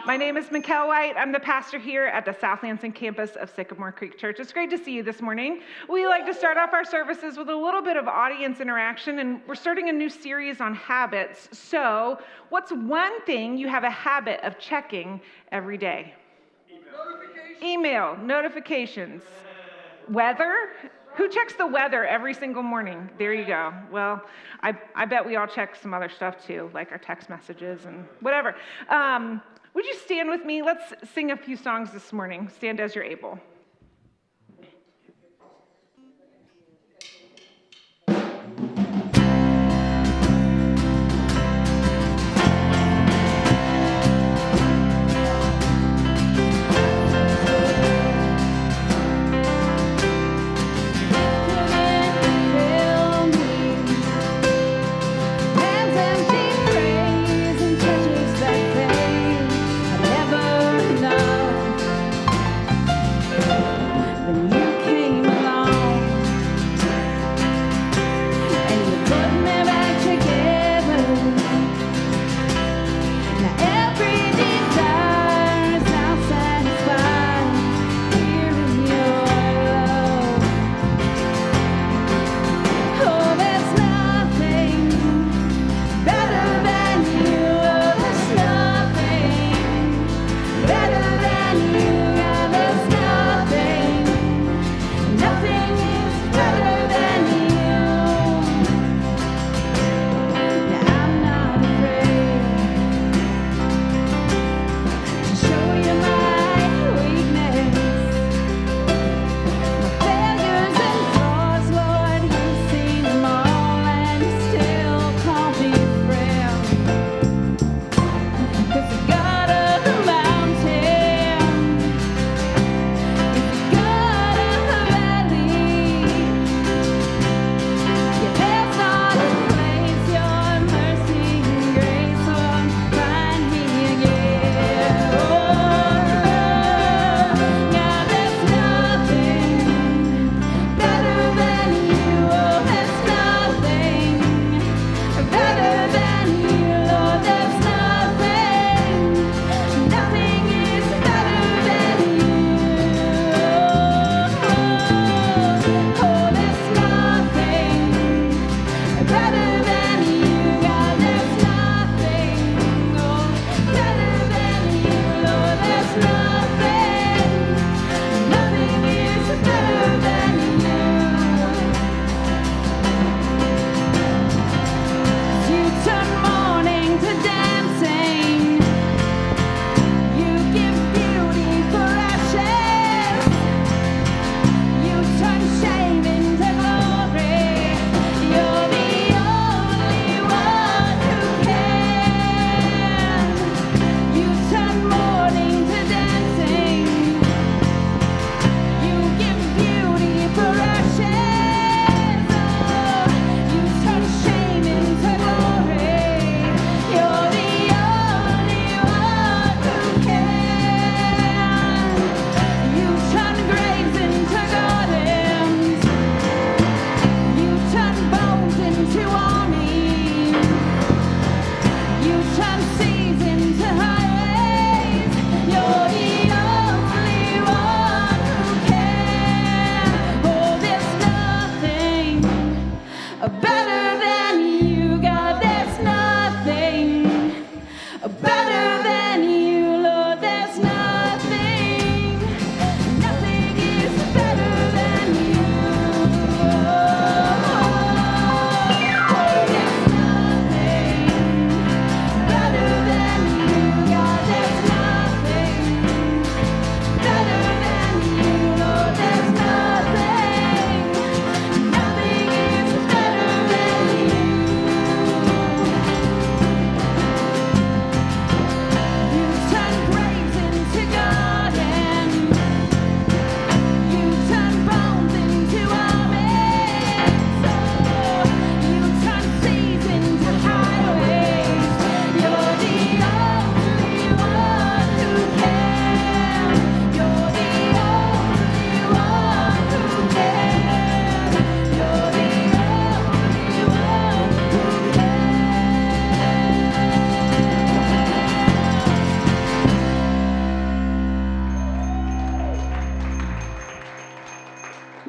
My name is Mikkel White. I'm the pastor here at the South Lansing campus of Sycamore Creek Church. It's great to see you this morning. We like to start off our services with a little bit of audience interaction, and we're starting a new series on habits. So, what's one thing you have a habit of checking every day? Email, notifications, weather. Who checks the weather every single morning? There you go. Well, I bet we all check some other stuff too, like our text messages and whatever. Would you stand with me? Let's sing a few songs this morning. Stand as you're able. Never know.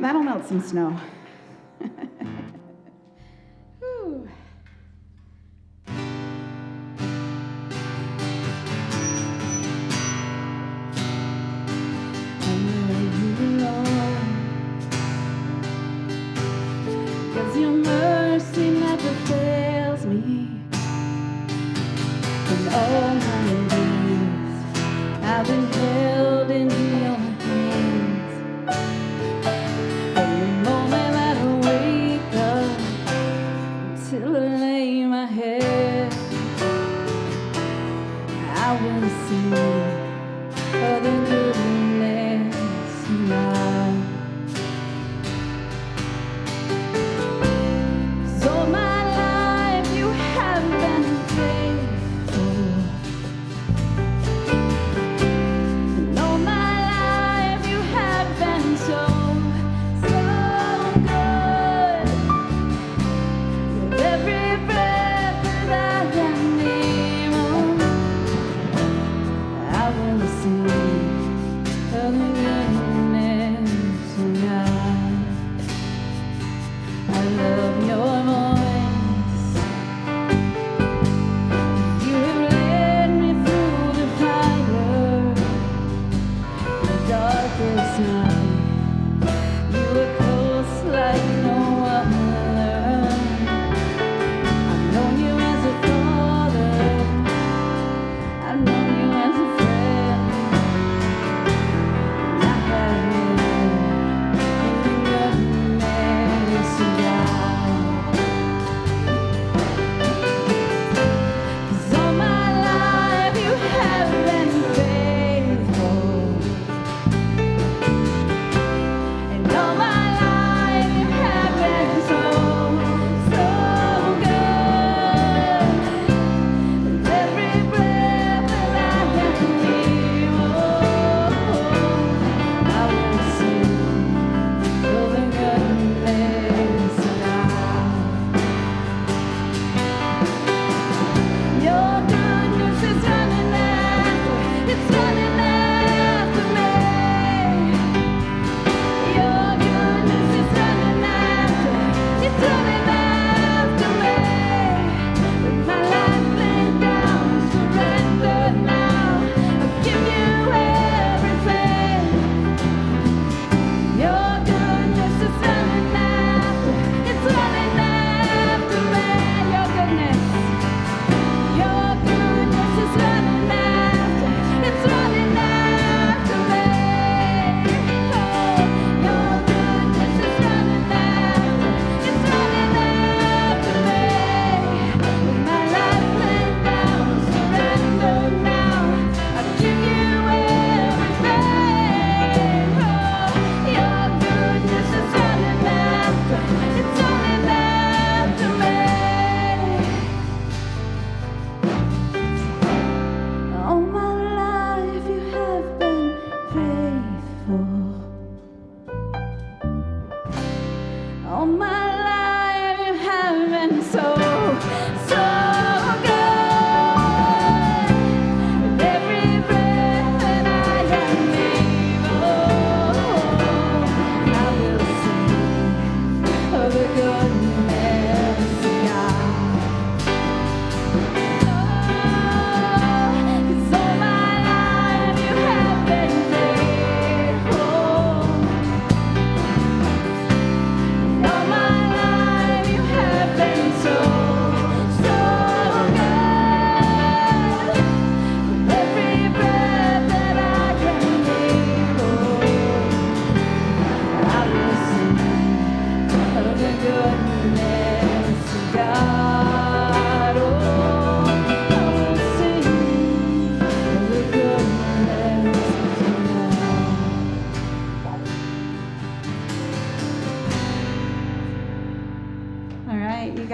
That'll melt some snow. Whew. Your mercy never fails me. And all my days I've been held in your hands. Every moment that I wake up till I lay my head, I will sing of the goodness of God.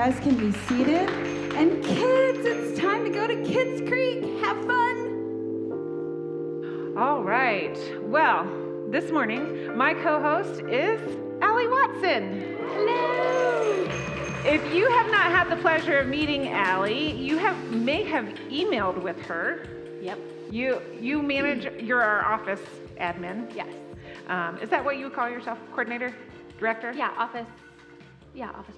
guys can be seated. And kids, it's time to go to Kids Creek. Have fun. All right. Well, this morning, my co-host is Allie Watson. Hello. If you have not had the pleasure of meeting Allie, you may have emailed with her. Yep. You manage, you're our office admin. Yes. Is that what you would call yourself, coordinator? director? Office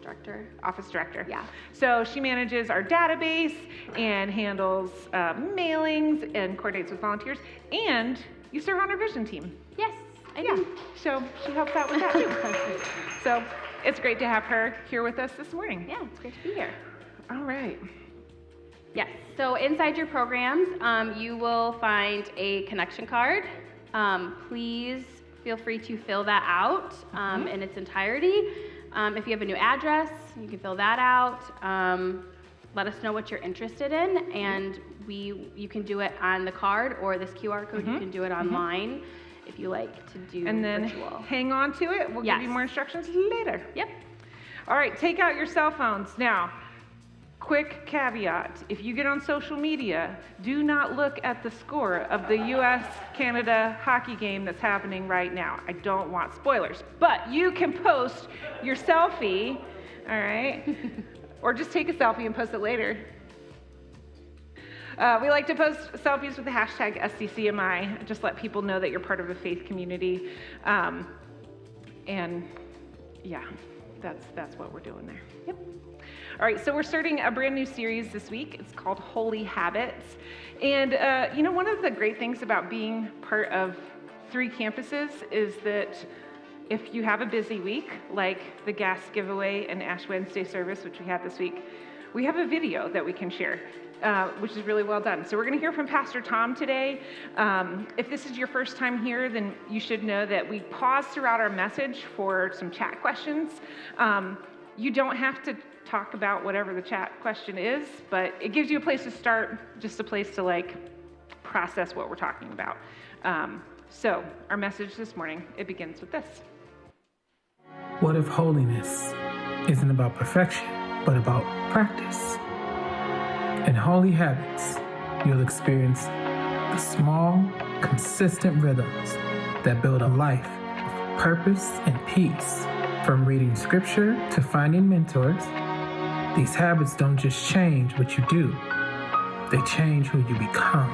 director. Office director. Yeah. So she manages our database and handles mailings and coordinates with volunteers. And you serve on our vision team. Yes, I do. So she helps out with that too. So it's great to have her here with us this morning. Yeah, it's great to be here. All right. Yes, so inside your programs, you will find a connection card. Please feel free to fill that out in its entirety. If you have a new address, you can fill that out. Let us know what you're interested in, and you can do it on the card or this QR code. You can do it online if you like to do and then virtual. Hang on to it. We'll give you more instructions later. Yep. All right, take out your cell phones. Now, quick caveat, if you get on social media, do not look at the score of the US-Canada hockey game that's happening right now. I don't want spoilers, but you can post your selfie, all right? Or just take a selfie and post it later. We like to post selfies with the hashtag SCCMI. Just let people know that you're part of a faith community. And yeah, that's what we're doing there. Yep. All right, so we're starting a brand new series this week. It's called Holy Habits. And one of the great things about being part of 3 campuses is that if you have a busy week, like the gas giveaway and Ash Wednesday service, which we had this week, we have a video that we can share, which is really well done. So we're going to hear from Pastor Tom today. If this is your first time here, then you should know that we pause throughout our message for some chat questions. You don't have to talk about whatever the chat question is, but it gives you a place to start, just a place to process what we're talking about. So our message this morning, it begins with this. What if holiness isn't about perfection, but about practice? In Holy Habits, you'll experience the small, consistent rhythms that build a life of purpose and peace. From reading scripture to finding mentors, these habits don't just change what you do, they change who you become.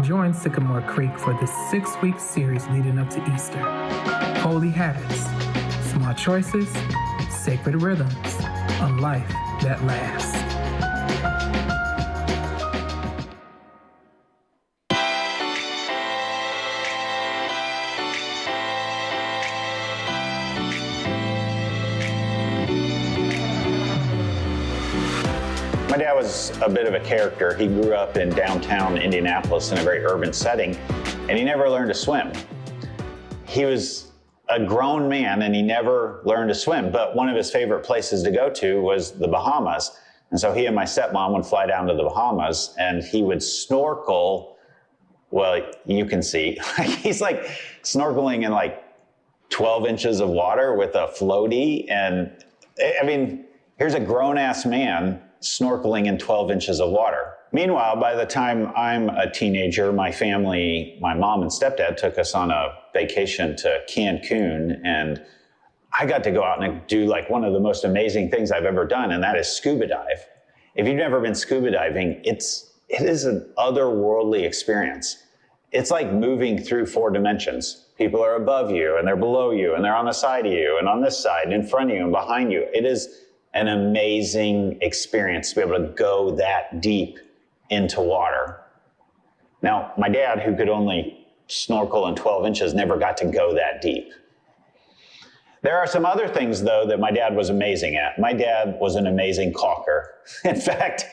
Join Sycamore Creek for this 6-week series leading up to Easter. Holy Habits, small choices, sacred rhythms, a life that lasts. My dad was a bit of a character. He grew up in downtown Indianapolis in a very urban setting, and he never learned to swim. He was a grown man and he never learned to swim, but one of his favorite places to go to was the Bahamas. And so he and my stepmom would fly down to the Bahamas and he would snorkel. Well, you can see, he's snorkeling in 12 inches of water with a floaty. And I mean, here's a grown-ass man snorkeling in 12 inches of water. Meanwhile, by the time I'm a teenager, my family, my mom and stepdad took us on a vacation to Cancun, and I got to go out and do one of the most amazing things I've ever done, and that is scuba dive. If you've never been scuba diving, it is an otherworldly experience. It's like moving through 4 dimensions. People are above you, and they're below you, and they're on the side of you, and on this side, and in front of you, and behind you. It is an amazing experience to be able to go that deep into water. Now, my dad, who could only snorkel in 12 inches, never got to go that deep. There are some other things, though, that my dad was amazing at. My dad was an amazing caulker. In fact,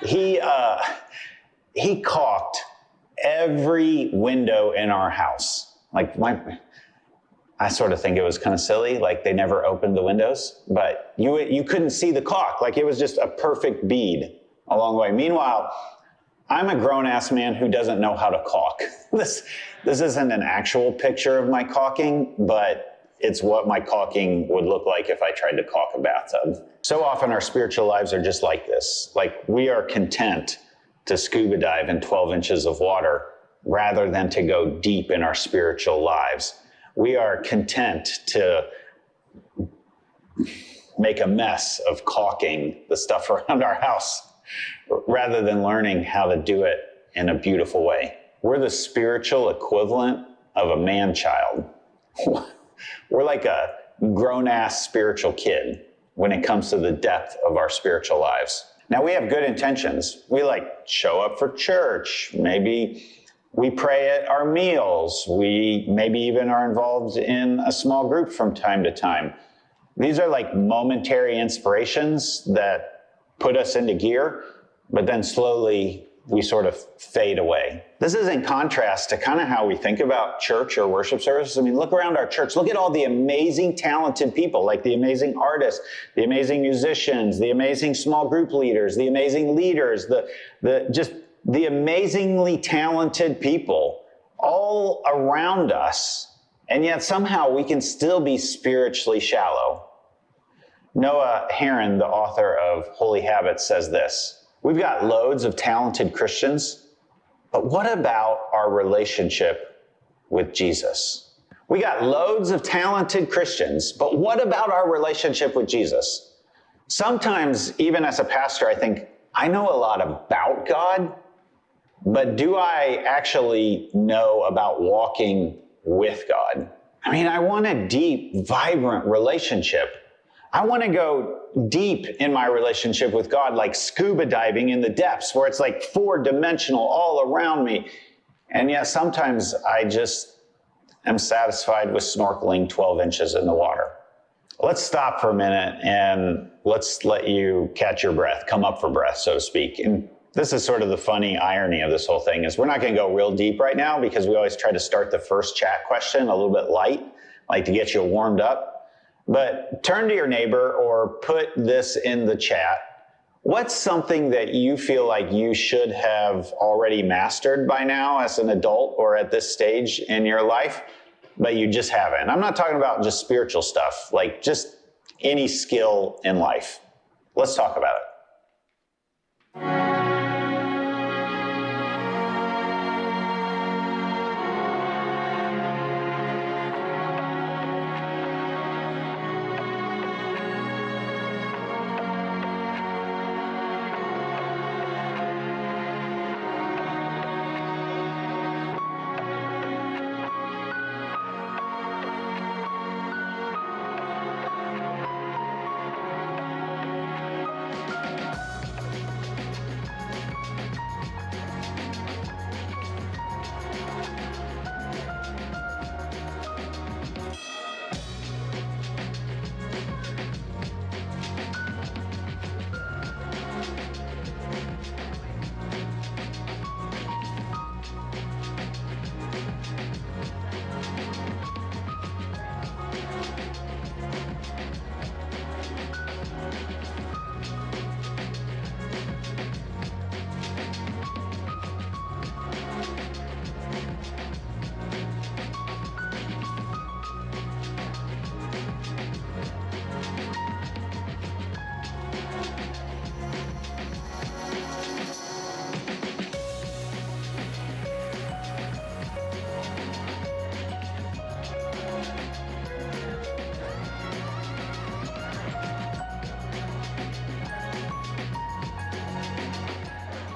he caulked every window in our house. I sort of think it was kind of silly, they never opened the windows, but you couldn't see the caulk. It was just a perfect bead along the way. Meanwhile, I'm a grown-ass man who doesn't know how to caulk. This isn't an actual picture of my caulking, but it's what my caulking would look like if I tried to caulk a bathtub. So often our spiritual lives are just like this. We are content to scuba dive in 12 inches of water rather than to go deep in our spiritual lives. We are content to make a mess of caulking the stuff around our house rather than learning how to do it in a beautiful way. We're the spiritual equivalent of a man-child. We're like a grown-ass spiritual kid when it comes to the depth of our spiritual lives. Now, we have good intentions. We show up for church. Maybe we pray at our meals. We maybe even are involved in a small group from time to time. These are momentary inspirations that put us into gear, but then slowly we sort of fade away. This is in contrast to kind of how we think about church or worship services. I mean, look around our church. Look at all the amazing, talented people, like the amazing artists, the amazing musicians, the amazing small group leaders, the amazing leaders, the amazingly talented people all around us. And yet somehow we can still be spiritually shallow. Noah Heron, the author of Holy Habits, says this: we've got loads of talented Christians, but what about our relationship with Jesus? We got loads of talented Christians, but what about our relationship with Jesus? Sometimes, even as a pastor, I think, I know a lot about God, but do I actually know about walking with God? I mean, I want a deep, vibrant relationship. I want to go deep in my relationship with God, like scuba diving in the depths, where it's like 4-dimensional all around me. And yet sometimes I just am satisfied with snorkeling 12 inches in the water. Let's stop for a minute and let's let you catch your breath, come up for breath, so to speak. And this is sort of the funny irony of this whole thing, is we're not going to go real deep right now because we always try to start the first chat question a little bit light, like to get you warmed up. But turn to your neighbor or put this in the chat. What's something that you feel like you should have already mastered by now as an adult or at this stage in your life, but you just haven't? I'm not talking about just spiritual stuff, like just any skill in life. Let's talk about it.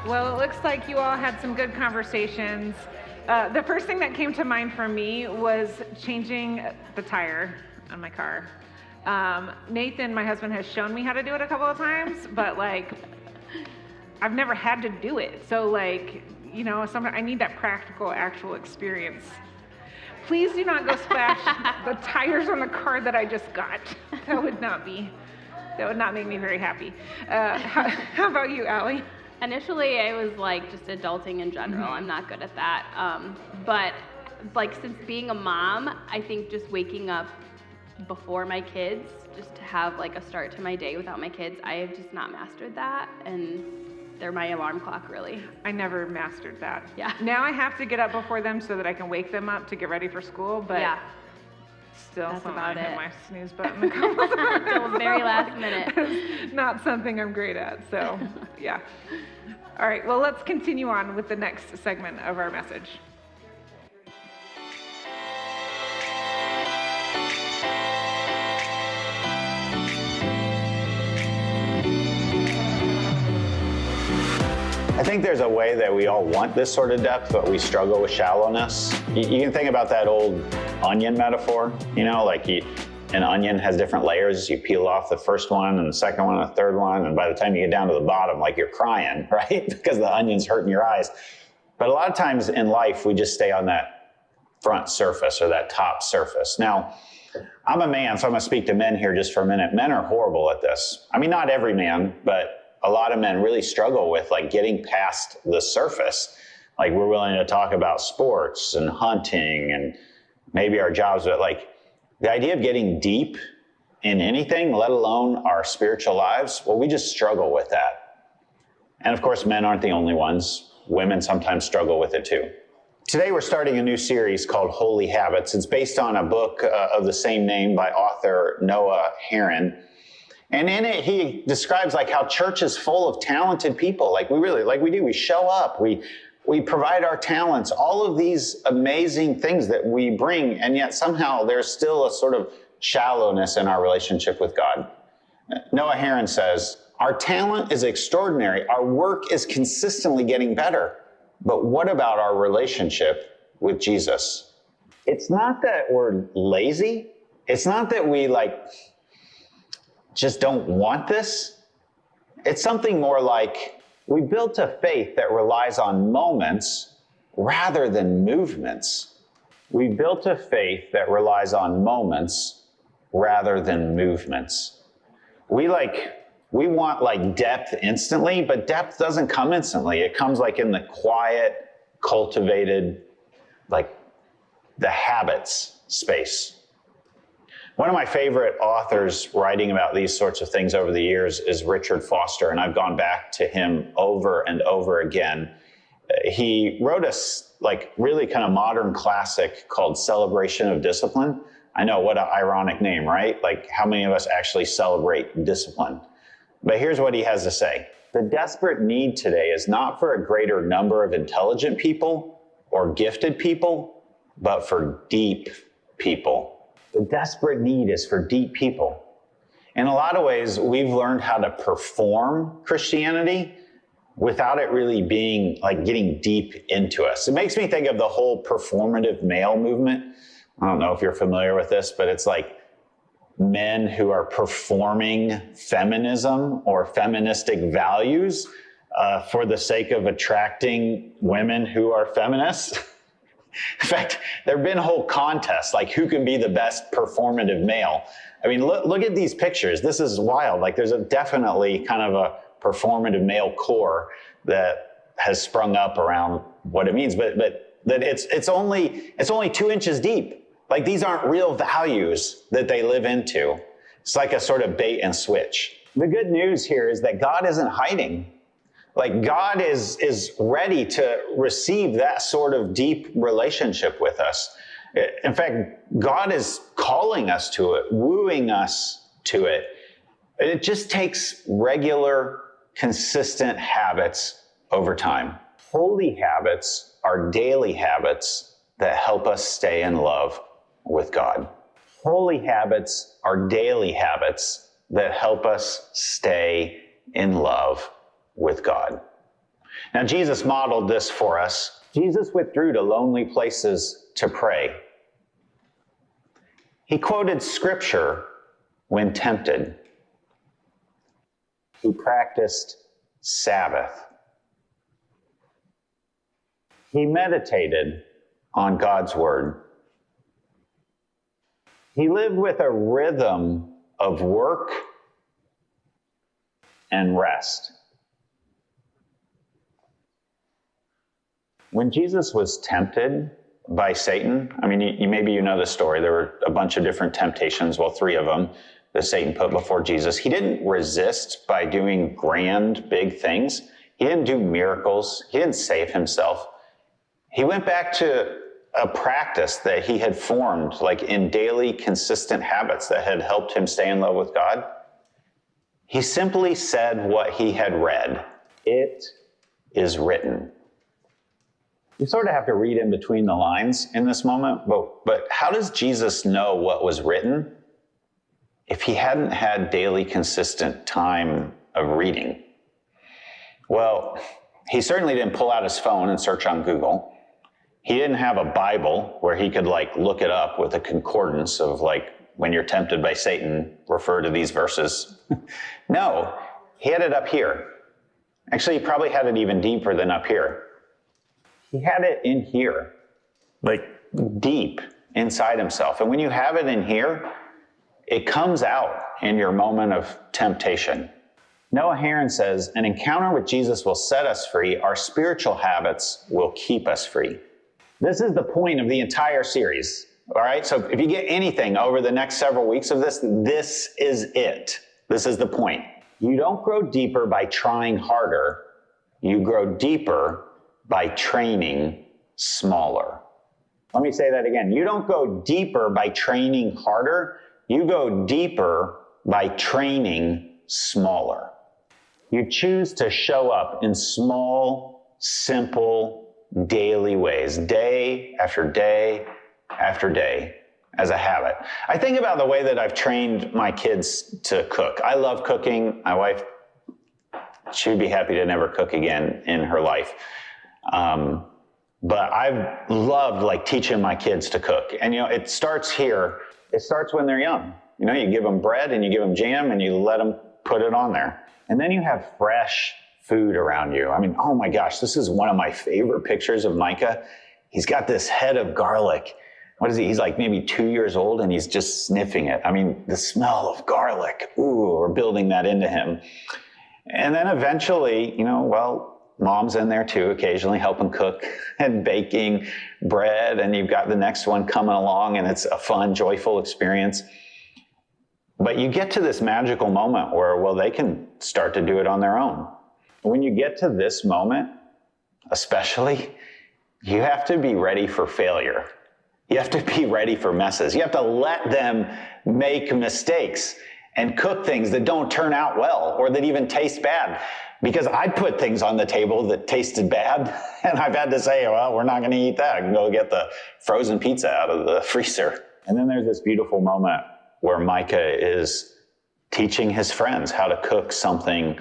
Well, it looks like you all had some good conversations. The first thing that came to mind for me was changing the tire on my car. Nathan, my husband, has shown me how to do it a couple of times, but I've never had to do it. So sometimes I need that practical, actual experience. Please do not go splash the tires on the car that I just got. That would not make me very happy. How about you, Allie? Initially, I was just adulting in general. I'm not good at that. But since being a mom, I think just waking up before my kids, just to have a start to my day without my kids, I have just not mastered that. And they're my alarm clock, really. I never mastered that. Yeah. Now I have to get up before them so that I can wake them up to get ready for school, but yeah. Still That's something about I hit it. my snooze button a couple of times. Till the very last minute. It's not something I'm great at, so yeah. All right, well, let's continue on with the next segment of our message. I think there's a way that we all want this sort of depth, but we struggle with shallowness. You can think about that old onion metaphor, an onion has different layers. You peel off the first one and the second one and the third one, and by the time you get down to the bottom, like you're crying, right? Because the onion's hurting your eyes. But a lot of times in life, we just stay on that front surface or that top surface. Now, I'm a man, so I'm going to speak to men here just for a minute. Men are horrible at this. I mean, not every man, but a lot of men really struggle with like getting past the surface. Like we're willing to talk about sports and hunting and maybe our jobs, but like the idea of getting deep in anything, let alone our spiritual lives, well, we just struggle with that. And of course, men aren't the only ones. Women sometimes struggle with it too. Today, we're starting a new series called Holy Habits. It's based on a book of the same name by author Noah Herron. And in it, he describes like how church is full of talented people. Like we show up, we provide our talents, all of these amazing things that we bring, and yet somehow there's still a sort of shallowness in our relationship with God. Noah Herron says, our talent is extraordinary. Our work is consistently getting better. But what about our relationship with Jesus? It's not that we're lazy. It's not that we just don't want this. It's something more like we built a faith that relies on moments rather than movements. We built a faith that relies on moments rather than movements. We want depth instantly, but depth doesn't come instantly. It comes in the quiet, cultivated, the habits space. One of my favorite authors writing about these sorts of things over the years is Richard Foster, and I've gone back to him over and over again. He wrote a really kind of modern classic called Celebration of Discipline. I know, what an ironic name, right? How many of us actually celebrate discipline? But here's what he has to say. The desperate need today is not for a greater number of intelligent people or gifted people, but for deep people. The desperate need is for deep people. In a lot of ways, we've learned how to perform Christianity without it really being getting deep into us. It makes me think of the whole performative male movement. I don't know if you're familiar with this, but it's men who are performing feminism or feministic values for the sake of attracting women who are feminists. In fact, there have been whole contests, who can be the best performative male. I mean, look at these pictures. This is wild. There's definitely kind of a performative male core that has sprung up around what it means, but that it's only 2 inches deep. These aren't real values that they live into. It's a sort of bait and switch. The good news here is that God isn't hiding. God is ready to receive that sort of deep relationship with us. In fact, God is calling us to it, wooing us to it. It just takes regular, consistent habits over time. Holy habits are daily habits that help us stay in love with God. Holy habits are daily habits that help us stay in love with God. Now, Jesus modeled this for us. Jesus withdrew to lonely places to pray. He quoted scripture when tempted. He practiced Sabbath. He meditated on God's word. He lived with a rhythm of work and rest. When Jesus was tempted by Satan, I mean, maybe you know the story. There were a bunch of different temptations, 3 of them that Satan put before Jesus. He didn't resist by doing grand, big things. He didn't do miracles. He didn't save himself. He went back to a practice that he had formed, in daily, consistent habits that had helped him stay in love with God. He simply said what he had read. It is written. You sort of have to read in between the lines in this moment, but how does Jesus know what was written if he hadn't had daily, consistent time of reading? Well, he certainly didn't pull out his phone and search on Google. He didn't have a Bible where he could look it up with a concordance of when you're tempted by Satan, refer to these verses. No, he had it up here. Actually, he probably had it even deeper than up here. He had it in here, like deep inside himself. And when you have it in here, it comes out in your moment of temptation. Noah Heron says, an encounter with Jesus will set us free. Our spiritual habits will keep us free. This is the point of the entire series. All right, so if you get anything over the next several weeks of this, this is it. This is the point. You don't grow deeper by trying harder. You grow deeper by training smaller. Let me say that again. You don't go deeper by training harder. You go deeper by training smaller. You choose to show up in small, simple, daily ways, day after day after day, as a habit. I think about the way that I've trained my kids to cook. I love cooking. My wife, she'd be happy to never cook again in her life. But I've loved teaching my kids to cook. And it starts here. It starts when they're young. You give them bread and you give them jam and you let them put it on there. And then you have fresh food around you. I mean, oh my gosh, this is one of my favorite pictures of Micah. He's got this head of garlic. What is he? He's like maybe 2 years old and he's just sniffing it. I mean, the smell of garlic. Ooh, we're building that into him. And then eventually, mom's in there too, occasionally helping cook and baking bread. And you've got the next one coming along and it's a fun, joyful experience. But you get to this magical moment where, they can start to do it on their own. When you get to this moment, especially, you have to be ready for failure. You have to be ready for messes. You have to let them make mistakes and cook things that don't turn out well or that even taste bad. Because I put things on the table that tasted bad, and I've had to say, we're not going to eat that. I can go get the frozen pizza out of the freezer. And then there's this beautiful moment where Micah is teaching his friends how to cook something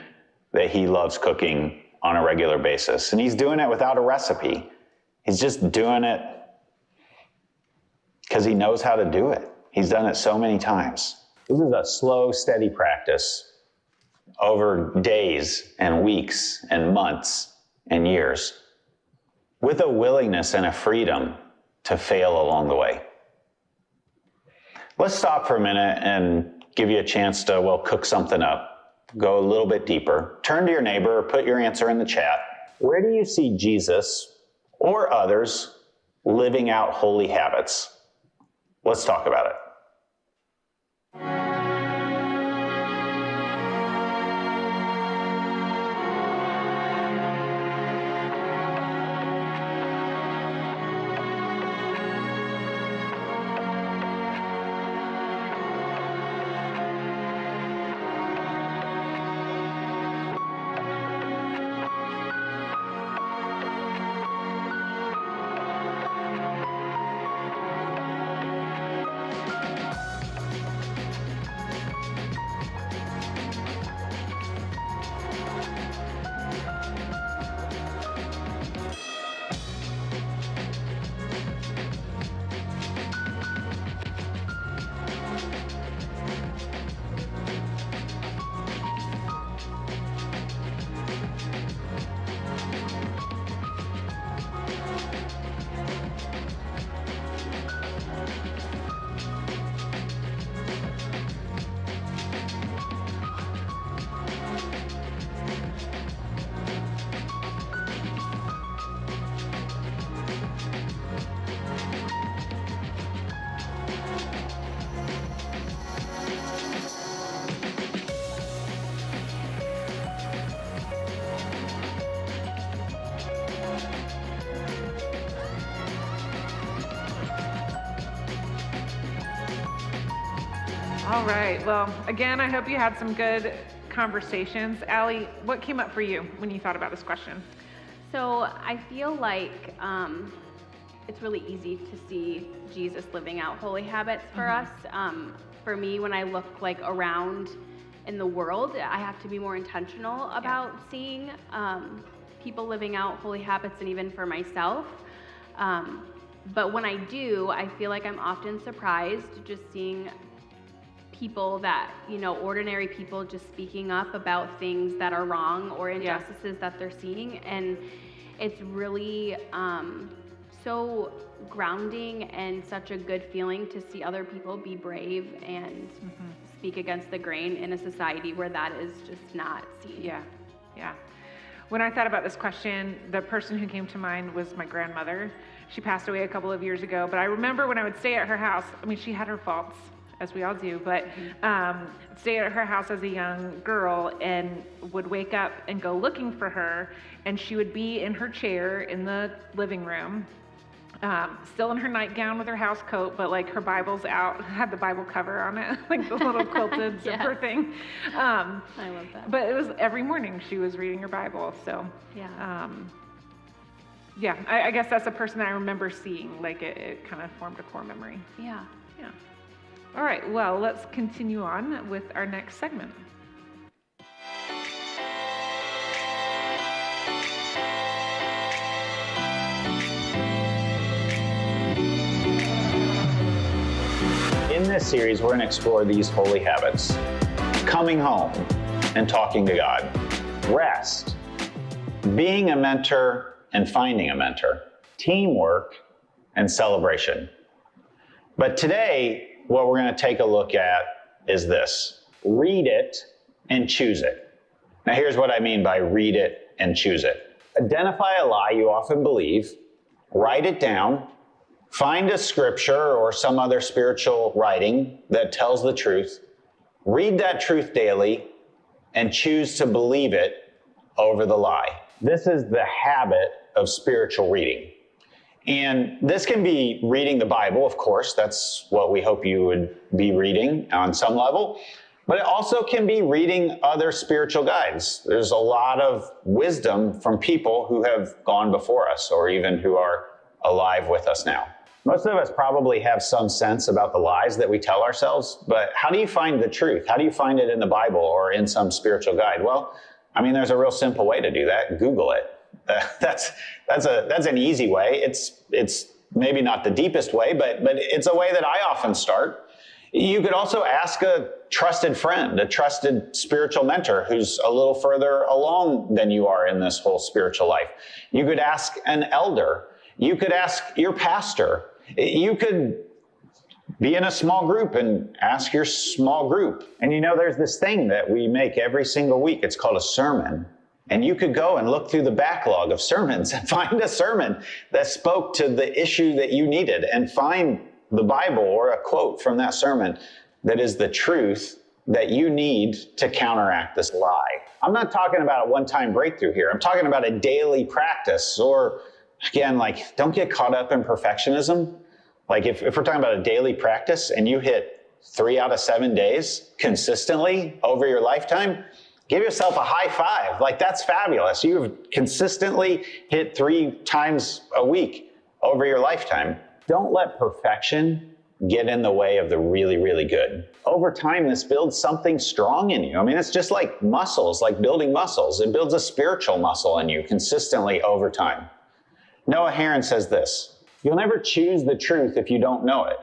that he loves cooking on a regular basis. And he's doing it without a recipe. He's just doing it because he knows how to do it. He's done it so many times. This is a slow, steady practice over days and weeks and months and years, with a willingness and a freedom to fail along the way. Let's stop for a minute and give you a chance to, cook something up. Go a little bit deeper. Turn to your neighbor or put your answer in the chat. Where do you see Jesus or others living out holy habits? Let's talk about it. All right. Well, again, I hope you had some good conversations. Allie, what came up for you when you thought about this question? So I feel like it's really easy to see Jesus living out holy habits for us. For me, when I look around in the world, I have to be more intentional about seeing people living out holy habits, and even for myself. But when I do, I feel like I'm often surprised just seeing people that, ordinary people just speaking up about things that are wrong or injustices that they're seeing. And it's really so grounding and such a good feeling to see other people be brave and speak against the grain in a society where that is just not seen. Yeah. When I thought about this question, the person who came to mind was my grandmother. She passed away a couple of years ago, but I remember when I would stay at her house, she had her faults, as we all do, but stay at her house as a young girl and would wake up and go looking for her, and she would be in her chair in the living room, still in her nightgown with her house coat, but like her Bible's out, had the Bible cover on it, like the little quilted zipper thing. I love that. But it was every morning she was reading her Bible, so I guess that's a person I remember seeing, like it kind of formed a core memory. Yeah. All right, well, let's continue on with our next segment. In this series, we're going to explore these holy habits: coming home and talking to God, rest, being a mentor and finding a mentor, teamwork, and celebration. But today, what we're going to take a look at is this: read it and choose it. Now, here's what I mean by read it and choose it. Identify a lie you often believe, write it down, find a scripture or some other spiritual writing that tells the truth, read that truth daily, and choose to believe it over the lie. This is the habit of spiritual reading. And this can be reading the Bible, of course. That's what we hope you would be reading on some level. But it also can be reading other spiritual guides. There's a lot of wisdom from people who have gone before us, or even who are alive with us now. Most of us probably have some sense about the lies that we tell ourselves, but how do you find the truth? How do you find it in the Bible or in some spiritual guide? Well, there's a real simple way to do that. Google it. That's an easy way. It's maybe not the deepest way, but it's a way that I often start. You could also ask a trusted friend, a trusted spiritual mentor who's a little further along than you are in this whole spiritual life. You could ask an elder. You could ask your pastor. You could be in a small group and ask your small group. And there's this thing that we make every single week. It's called a sermon. And you could go and look through the backlog of sermons and find a sermon that spoke to the issue that you needed, and find the Bible or a quote from that sermon that is the truth that you need to counteract this lie. I'm not talking about a one-time breakthrough here. I'm talking about a daily practice, or again, don't get caught up in perfectionism. If we're talking about a daily practice and you hit 3 out of 7 days consistently over your lifetime, give yourself a high five. That's fabulous. You've consistently hit 3 times a week over your lifetime. Don't let perfection get in the way of the really, really good. Over time, this builds something strong in you. It's just like muscles, like building muscles. It builds a spiritual muscle in you consistently over time. Noah Heron says this: you'll never choose the truth if you don't know it.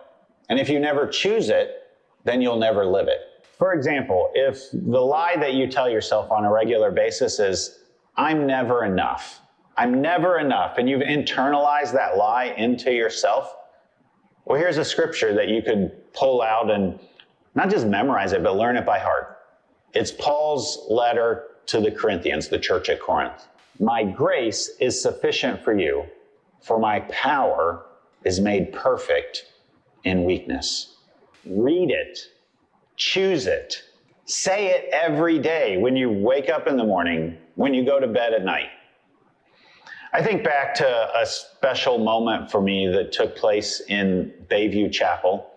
And if you never choose it, then you'll never live it. For example, if the lie that you tell yourself on a regular basis is, I'm never enough, and you've internalized that lie into yourself, well, here's a scripture that you could pull out and not just memorize it, but learn it by heart. It's Paul's letter to the Corinthians, the church at Corinth. My grace is sufficient for you, for my power is made perfect in weakness. Read it. Choose it. Say it every day when you wake up in the morning, when you go to bed at night. I think back to a special moment for me that took place in Bayview Chapel.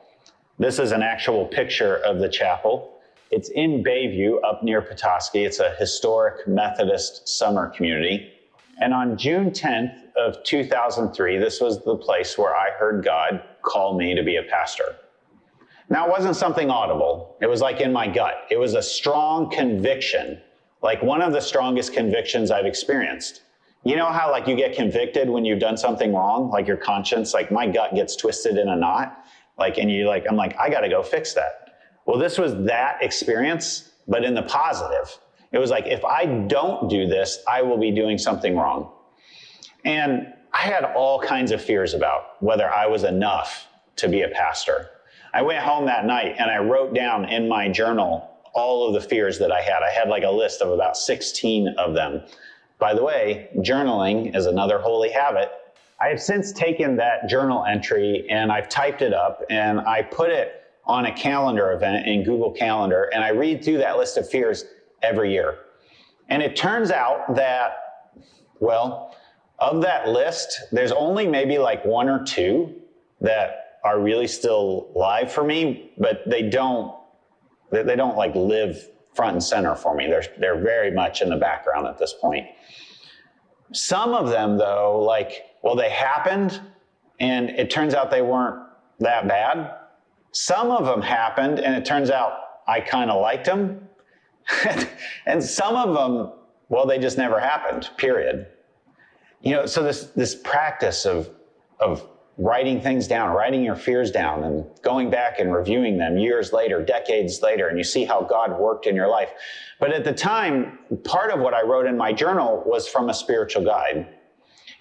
This is an actual picture of the chapel. It's in Bayview, up near Petoskey. It's a historic Methodist summer community. And on June 10th of 2003, this was the place where I heard God call me to be a pastor. Now, it wasn't something audible. It was in my gut. It was a strong conviction, one of the strongest convictions I've experienced. You know how you get convicted when you've done something wrong, your conscience, my gut gets twisted in a knot, and I'm I got to go fix that. Well, this was that experience, but in the positive. It was like, if I don't do this, I will be doing something wrong. And I had all kinds of fears about whether I was enough to be a pastor. I went home that night and I wrote down in my journal all of the fears that I had. I had like a list of about 16 of them. By the way, journaling is another holy habit. I have since taken that journal entry and I've typed it up and I put it on a calendar event in Google Calendar, and I read through that list of fears every year. And it turns out that, well, of that list, there's only maybe like one or two that are really still live for me, but they don't like live front and center for me. They're very much in the background at this point. Some of them though, like, well, they happened and it turns out they weren't that bad. Some of them happened and it turns out I kind of liked them. And some of them, well, they just never happened, period. You know, so this practice of writing things down, writing your fears down and going back and reviewing them years later, decades later, and you see how God worked in your life. But at the time, part of what I wrote in my journal was from a spiritual guide.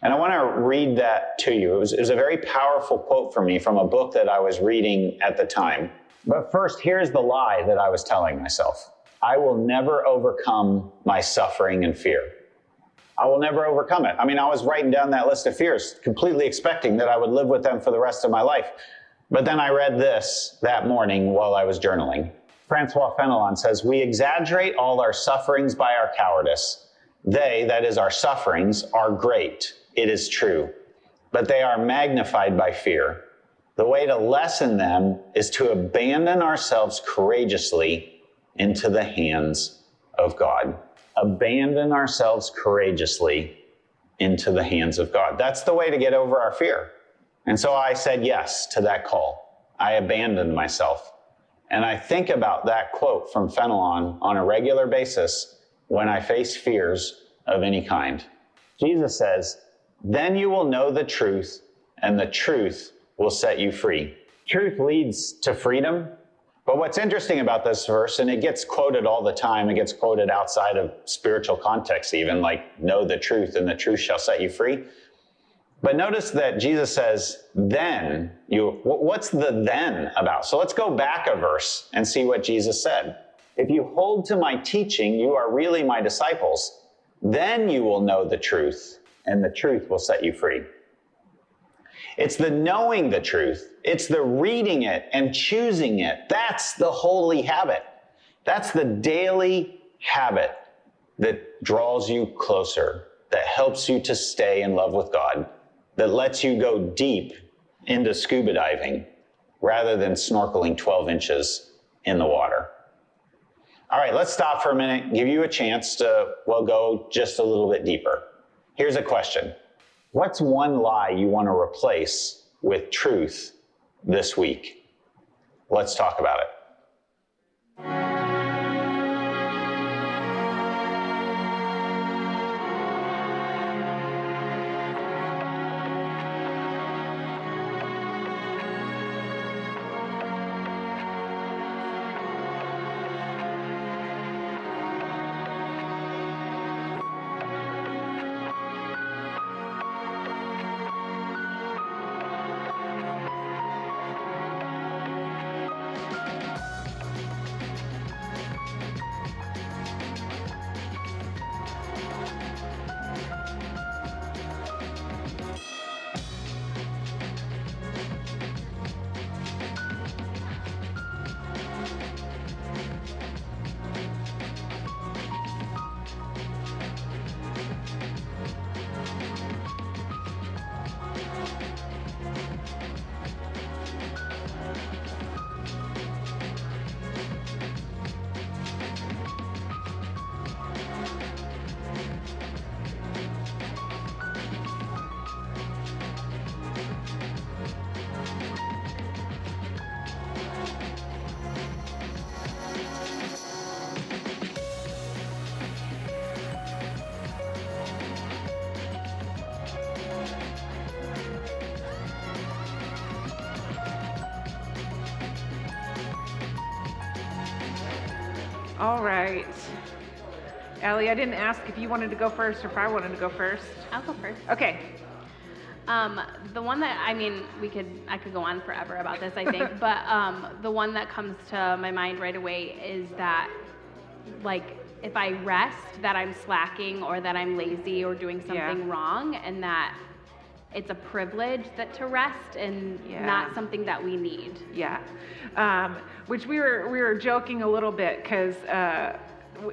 And I want to read that to you. It was a very powerful quote for me from a book that I was reading at the time. But first, here's the lie that I was telling myself. I will never overcome my suffering and fear. I will never overcome it. I mean, I was writing down that list of fears, completely expecting that I would live with them for the rest of my life. But then I read this that morning while I was journaling. Francois Fenelon says, "We exaggerate all our sufferings by our cowardice. They, that is our sufferings, are great. It is true. But they are magnified by fear. The way to lessen them is to abandon ourselves courageously into the hands of God." Abandon ourselves courageously into the hands of God. That's the way to get over our fear. And so I said yes to that call. I abandoned myself. And I think about that quote from Fenelon on a regular basis when I face fears of any kind. Jesus says, "Then you will know the truth, and the truth will set you free." Truth leads to freedom. But what's interesting about this verse, and it gets quoted all the time, it gets quoted outside of spiritual context even, like, know the truth and the truth shall set you free. But notice that Jesus says, then you, what's the then about? So let's go back a verse and see what Jesus said. "If you hold to my teaching, you are really my disciples. Then you will know the truth, and the truth will set you free." It's the knowing the truth. It's the reading it and choosing it. That's the holy habit. That's the daily habit that draws you closer, that helps you to stay in love with God, that lets you go deep into scuba diving rather than snorkeling 12 inches in the water. All right, let's stop for a minute, give you a chance to, well, go just a little bit deeper. Here's a question. What's one lie you want to replace with truth this week? Let's talk about it. All right. Allie, I didn't ask if you wanted to go first or if I wanted to go first. I'll go first. Okay. The one that, I could go on forever about this, I think, but the one that comes to my mind right away is that, like, if I rest, that I'm slacking or that I'm lazy or doing something wrong, and that it's a privilege to rest and not something that we need. Yeah. Which we were joking a little bit because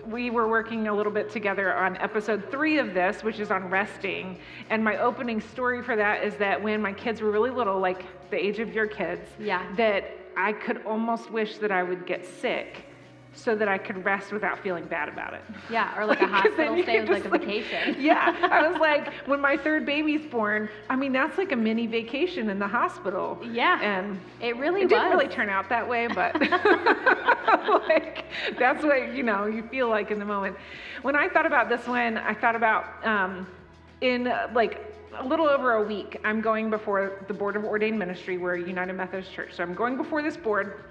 we were working a little bit together on episode 3 of this, which is on resting. And my opening story for that is that when my kids were really little, like the age of your kids, that I could almost wish that I would get sick so that I could rest without feeling bad about it. Yeah, or like a hospital stay was like a vacation. Yeah, I was like, when my third baby's born, I mean, that's like a mini vacation in the hospital. Yeah, and it didn't really turn out that way, but like, that's what, you feel like in the moment. When I thought about this one, I thought about in like a little over a week, I'm going before the Board of Ordained Ministry. We're a United Methodist Church. So I'm going before this board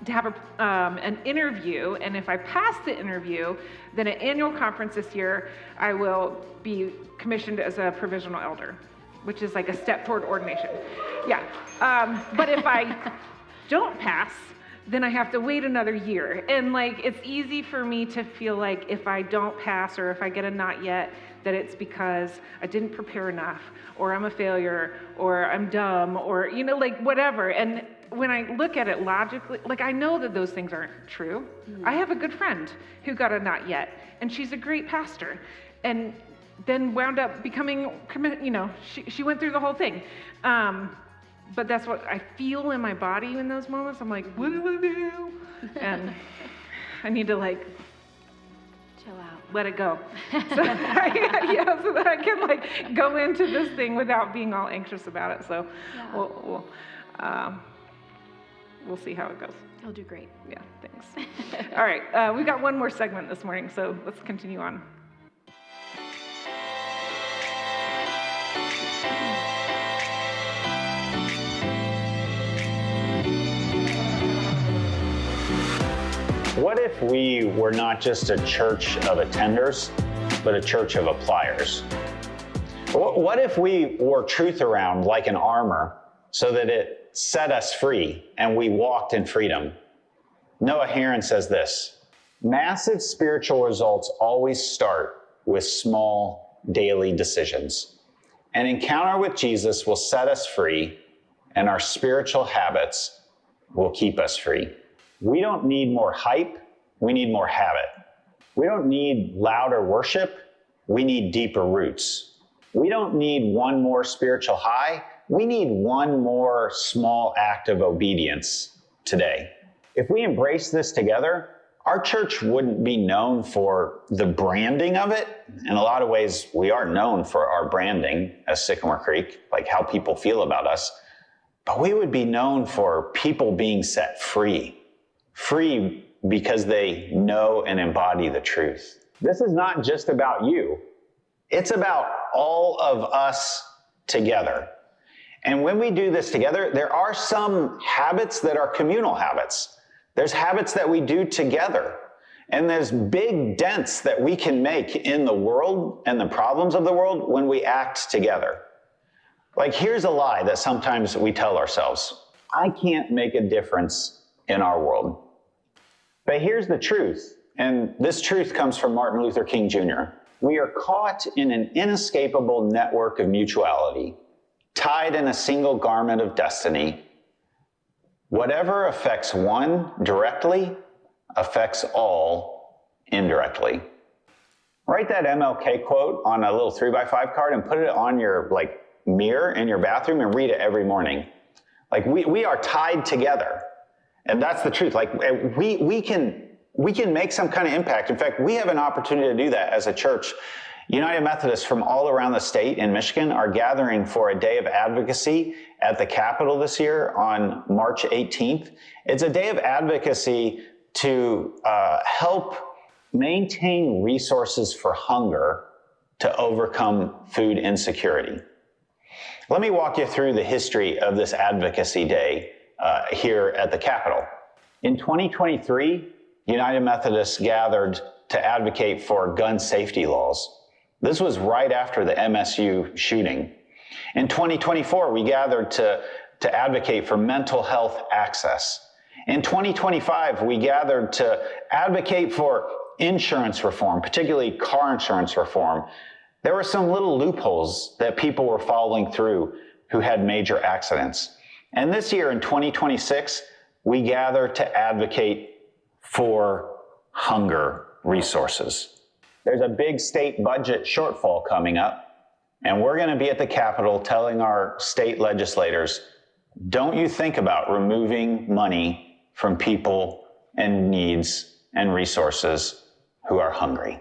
to have an interview, and if I pass the interview, then at annual conference this year, I will be commissioned as a provisional elder, which is like a step toward ordination. Yeah, but if I don't pass, then I have to wait another year. And like, it's easy for me to feel like if I don't pass or if I get a not yet, that it's because I didn't prepare enough, or I'm a failure, or I'm dumb, or, like whatever. And when I look at it logically, like I know that those things aren't true. I have a good friend who got a not yet, and she's a great pastor, and then wound up becoming, she went through the whole thing. But that's what I feel in my body in those moments. I'm like, what do I do? And I need to like chill out, let it go. So that I can like go into this thing without being all anxious about it. So we'll see how it goes. You'll do great. Yeah, thanks. All right, we've got one more segment this morning, so let's continue on. What if we were not just a church of attenders, but a church of appliers? What if we wore truth around like an armor so that it set us free and we walked in freedom? Noah Heron says this: massive spiritual results always start with small daily decisions. An encounter with Jesus will set us free, and our spiritual habits will keep us free. We don't need more hype, we need more habit. We don't need louder worship, we need deeper roots. We don't need one more spiritual high, we need one more small act of obedience today. If we embrace this together, our church wouldn't be known for the branding of it. In a lot of ways, we are known for our branding as Sycamore Creek, like how people feel about us, but we would be known for people being set free. Free because they know and embody the truth. This is not just about you. It's about all of us together. And when we do this together, there are some habits that are communal habits. There's habits that we do together. And there's big dents that we can make in the world and the problems of the world when we act together. Like, here's a lie that sometimes we tell ourselves: I can't make a difference in our world. But here's the truth, and this truth comes from Martin Luther King Jr. We are caught in an inescapable network of mutuality, tied in a single garment of destiny. Whatever affects one directly affects all indirectly. Write that MLK quote on a little 3x5 card and put it on your mirror in your bathroom and read it every morning. We are tied together. And that's the truth. We can make some kind of impact. In fact, we have an opportunity to do that as a church. United Methodists from all around the state in Michigan are gathering for a day of advocacy at the Capitol this year on March 18th. It's a day of advocacy to help maintain resources for hunger to overcome food insecurity. Let me walk you through the history of this advocacy day here at the Capitol. In 2023, United Methodists gathered to advocate for gun safety laws. This was right after the MSU shooting. In 2024, we gathered to advocate for mental health access. In 2025, we gathered to advocate for insurance reform, particularly car insurance reform. There were some little loopholes that people were following through who had major accidents. And this year in 2026, we gather to advocate for hunger resources. There's a big state budget shortfall coming up, and we're going to be at the Capitol telling our state legislators, don't you think about removing money from people and needs and resources who are hungry.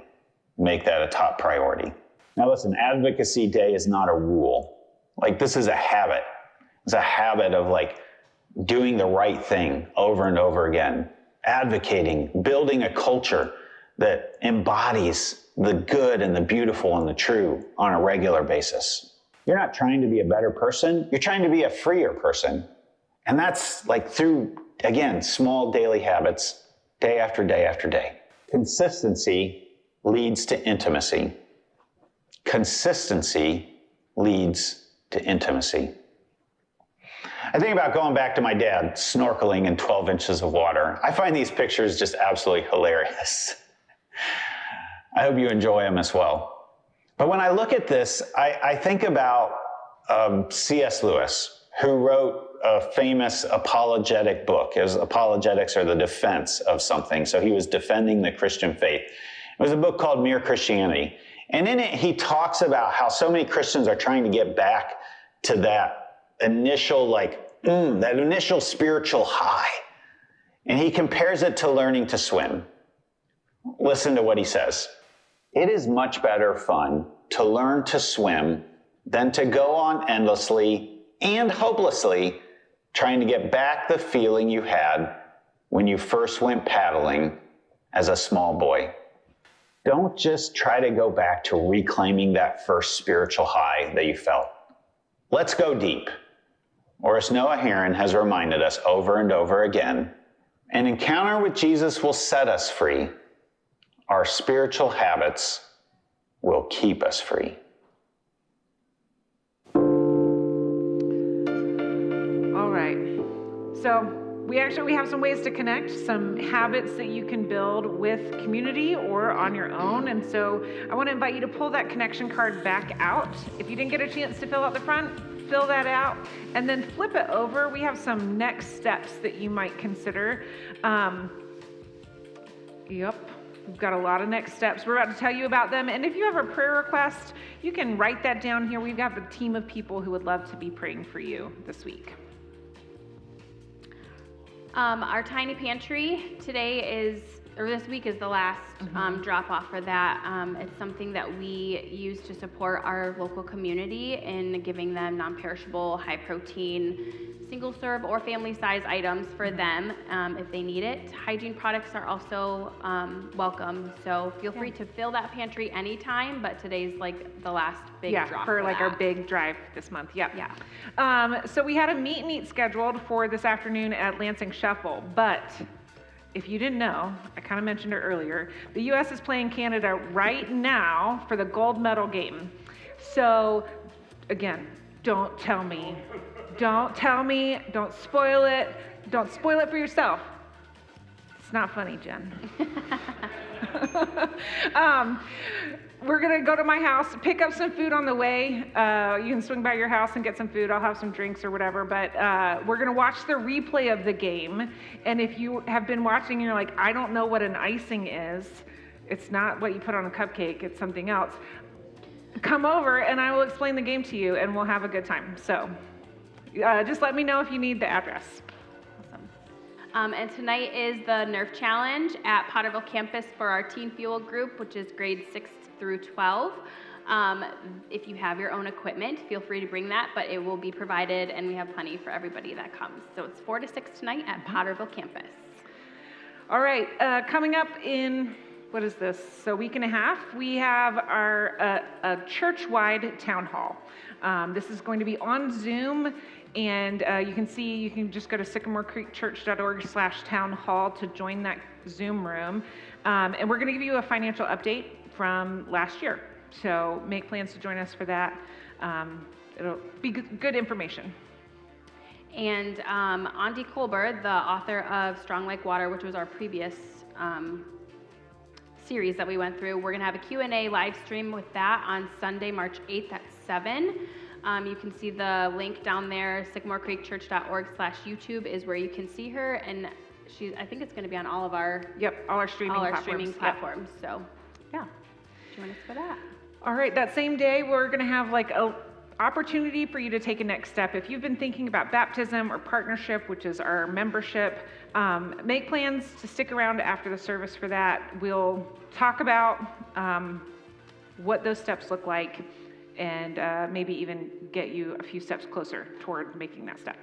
Make that a top priority. Now listen, Advocacy Day is not a rule. Like, this is a habit. It's a habit of like doing the right thing over and over again, advocating, building a culture that embodies the good and the beautiful and the true on a regular basis. You're not trying to be a better person. You're trying to be a freer person. And that's like through, again, small daily habits, day after day after day. Consistency leads to intimacy. Consistency leads to intimacy. I think about going back to my dad snorkeling in 12 inches of water. I find these pictures just absolutely hilarious. I hope you enjoy them as well. But when I look at this, I think about C.S. Lewis, who wrote a famous apologetic book. Apologetics are the defense of something. So he was defending the Christian faith. It was a book called Mere Christianity. And in it, he talks about how so many Christians are trying to get back to that initial, that initial spiritual high. And he compares it to learning to swim. Listen to what he says. It is much better fun to learn to swim than to go on endlessly and hopelessly trying to get back the feeling you had when you first went paddling as a small boy. Don't just try to go back to reclaiming that first spiritual high that you felt. Let's go deep. Or as Noah Heron has reminded us over and over again, an encounter with Jesus will set us free. Our spiritual habits will keep us free. All right. So we have some ways to connect, some habits that you can build with community or on your own. And so I want to invite you to pull that connection card back out. If you didn't get a chance to fill out the front, fill that out and then flip it over. We have some next steps that you might consider. We've got a lot of next steps. We're about to tell you about them. And if you have a prayer request, you can write that down here. We've got a team of people who would love to be praying for you this week. Our tiny pantry this week is the last drop off for that. It's something that we use to support our local community in giving them non-perishable, high protein, single serve or family size items for them if they need it. Hygiene products are also welcome. So feel free to fill that pantry anytime, but today's like the last big drop for like that. our big drive this month. Yep. Yeah. So we had a meet and eat scheduled for this afternoon at Lansing Shuffle, but if you didn't know, I kind of mentioned it earlier, the U.S. is playing Canada right now for the gold medal game. So, again, don't tell me, don't spoil it for yourself. It's not funny, Jen. We're gonna go to my house, pick up some food on the way. You can swing by your house and get some food. I'll have some drinks or whatever, but we're gonna watch the replay of the game. And if you have been watching and you're like, I don't know what an icing is, it's not what you put on a cupcake, it's something else. Come over and I will explain the game to you and we'll have a good time. So just let me know if you need the address. And tonight is the Nerf Challenge at Potterville campus for our Teen Fuel group, which is grades 6 through 12. If you have your own equipment, feel free to bring that, but it will be provided and we have plenty for everybody that comes. So it's 4 to 6 tonight at Potterville campus. All right, coming up in what is this? So a week and a half, we have our a church-wide town hall. This is going to be on Zoom, and you can just go to sycamorecreekchurch.org/town hall to join that Zoom room. And we're going to give you a financial update from last year. So make plans to join us for that. It'll be good information. And Andy Colbert, the author of Strong Like Water, which was our previous series that we went through, we're going to have a Q&A live stream with that on Sunday, March 8th at 7. You can see the link down there, sycamorecreekchurch.org/YouTube is where you can see her. And I think it's going to be on all of our streaming platforms. So yeah, join us for that. All right, that same day, we're going to have like a opportunity for you to take a next step. If you've been thinking about baptism or partnership, which is our membership, make plans to stick around after the service for that. We'll talk about what those steps look like and maybe even get you a few steps closer toward making that step.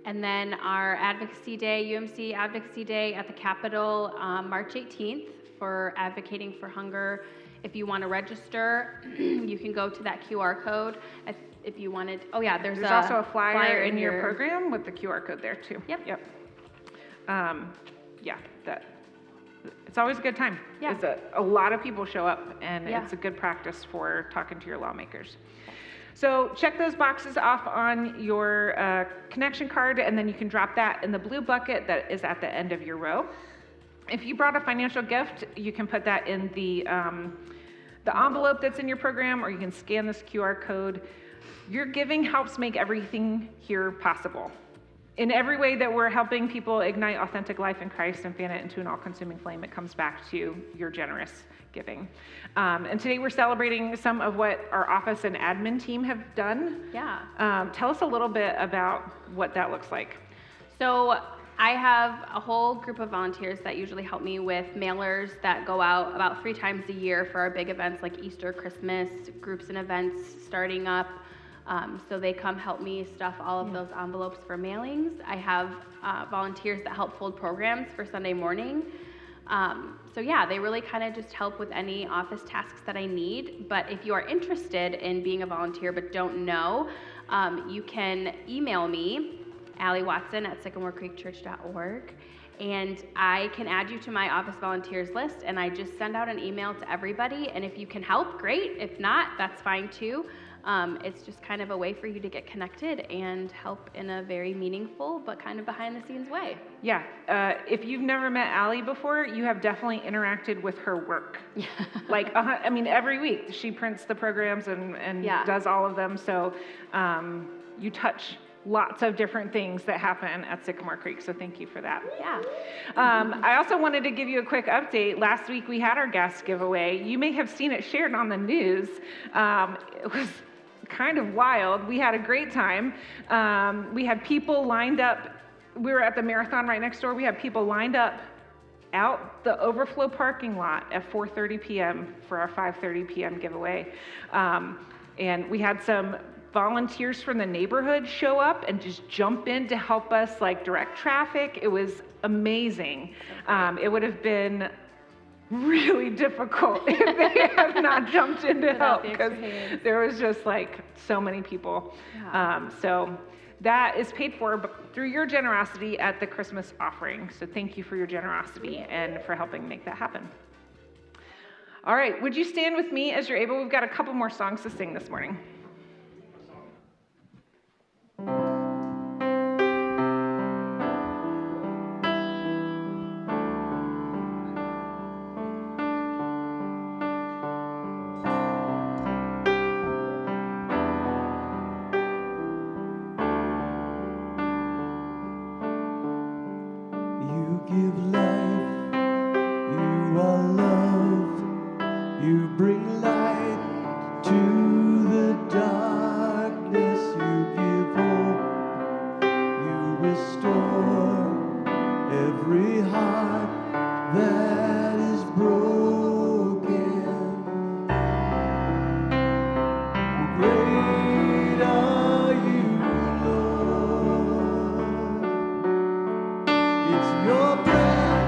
And then our Advocacy Day, UMC Advocacy Day at the Capitol, March 18th for advocating for hunger. If you want to register, you can go to that QR code. If you wanted, there's also a flyer in your program with the QR code there too. Yep. It's always a good time. Yeah. It's a lot of people show up, and it's a good practice for talking to your lawmakers. So check those boxes off on your connection card, and then you can drop that in the blue bucket that is at the end of your row. If you brought a financial gift, you can put that in the envelope that's in your program, or you can scan this QR code. Your giving helps make everything here possible. In every way that we're helping people ignite authentic life in Christ and fan it into an all-consuming flame, it comes back to your generous giving. And today we're celebrating some of what our office and admin team have done. Yeah. Tell us a little bit about what that looks like. So I have a whole group of volunteers that usually help me with mailers that go out about 3 times a year for our big events like Easter, Christmas, groups and events starting up. So they come help me stuff all of those envelopes for mailings. I have volunteers that help fold programs for Sunday morning. They really kind of just help with any office tasks that I need. But if you are interested in being a volunteer but don't know, you can email me, Allie Watson at sycamorecreekchurch.org, and I can add you to my office volunteers list, and I just send out an email to everybody, and if you can help, great. If not, that's fine too. It's just kind of a way for you to get connected and help in a very meaningful but kind of behind-the-scenes way. Yeah, if you've never met Allie before, you have definitely interacted with her work. Every week she prints the programs and does all of them, so you touch lots of different things that happen at Sycamore Creek, so thank you for that. Yeah. I also wanted to give you a quick update. Last week we had our gas giveaway. You may have seen it shared on the news. It was kind of wild. We had a great time. We had people lined up. We were at the marathon right next door. We had people lined up out the overflow parking lot at 4:30 p.m. for our 5:30 p.m. giveaway. And we had some volunteers from the neighborhood show up and just jump in to help us direct traffic. It was amazing. It would have been really difficult if they had not jumped in to help, because there was just so many people. Yeah. So that is paid for through your generosity at the Christmas offering. So thank you for your generosity and for helping make that happen. All right, would you stand with me as you're able? We've got a couple more songs to sing this morning. It's your breath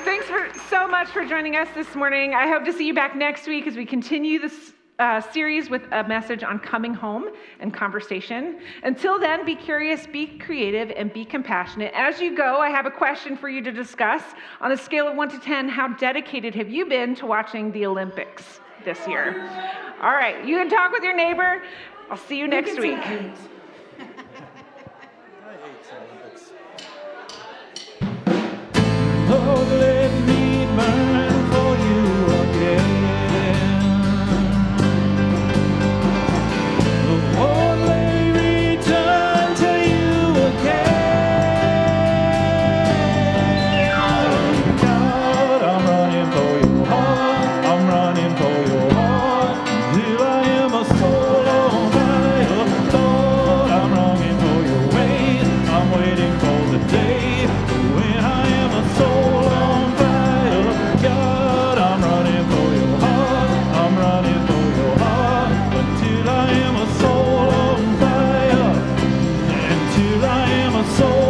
Thanks so much for joining us this morning. I hope to see you back next week as we continue this series with a message on coming home and conversation. Until then, be curious, be creative, and be compassionate. As you go, I have a question for you to discuss. On a scale of 1 to 10, how dedicated have you been to watching the Olympics this year? All right, you can talk with your neighbor. I'll see you next week. Lord, let me burn for you again. Lord, let me return to you again. God, I'm running for your heart. I'm running for your heart. Till I am a soul on fire. Lord, I'm longing for your ways. I'm waiting for the day when I am a soul on fire. God, I'm running for your heart. I'm running for your heart. Until I am a soul on fire. Until I am a soul